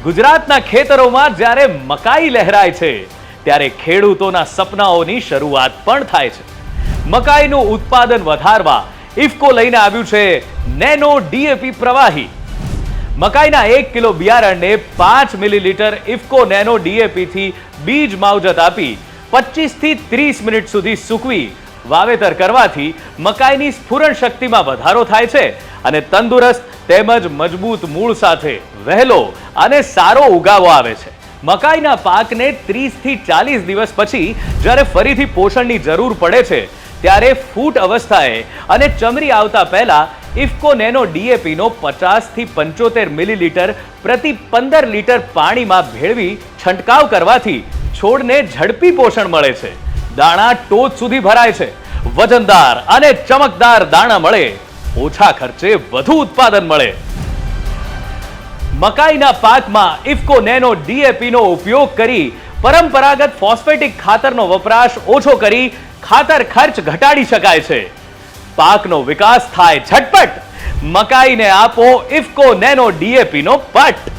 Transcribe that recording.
ગુજરાતના ખેતરોમાં જ્યારે મકાઈ લહેરાય છે ત્યારે ખેડૂતોના સપનાઓની શરૂઆત પણ થાય છે. મકાઈનું ઉત્પાદન વધારવા ઇફકો લઈને આવ્યું છે નેનો ડીએપી પ્રવાહી. મકાઈના 1 કિલો બિયારણને 5 મિલીલીટર ઇફકો નેનો ડીએપી થી બીજ માવજત આપી 25 થી 30 મિનિટ સુધી સૂકવી વાવેતર કરવાથી મકાઈની સ્ફુરણ શક્તિમાં વધારો થાય છે અને તંદુરસ્ત તેમજ મજબૂત મૂળ સાથે વહેલો અને સારો ઉગાવો આવે છે. મકાઈના પાકને 30 થી 40 દિવસ પછી જ્યારે ફરીથી પોષણની જરૂર પડે છે ત્યારે ફૂટ અવસ્થાએ અને ચમરી આવતા પહેલા ઇફકો નેનો ડીએપી નો 50 થી 75 મિલીલીટર પ્રતિ 15 લીટર પાણીમાં ભેળવી છંટકાવ કરવાથી છોડને ઝડપી પોષણ મળે છે. દાણા ટોચ સુધી ભરાય છે. વજનદાર અને ચમકદાર દાણા મળે, ઓછા ખર્ચે વધુ ઉત્પાદન મળે. મકાઈના પાકમાં ઇફકો નેનો ડીએપી નો ઉપયોગ કરી પરંપરાગત ફોસ્ફેટિક ખાતરનો વપરાશ ઓછો કરી ખાતર ખર્ચ ઘટાડી શકાય છે. પાકનો વિકાસ થાય ઝટપટ. મકાઈને આપો ઇફકો નેનો ડીએપી નો પટ.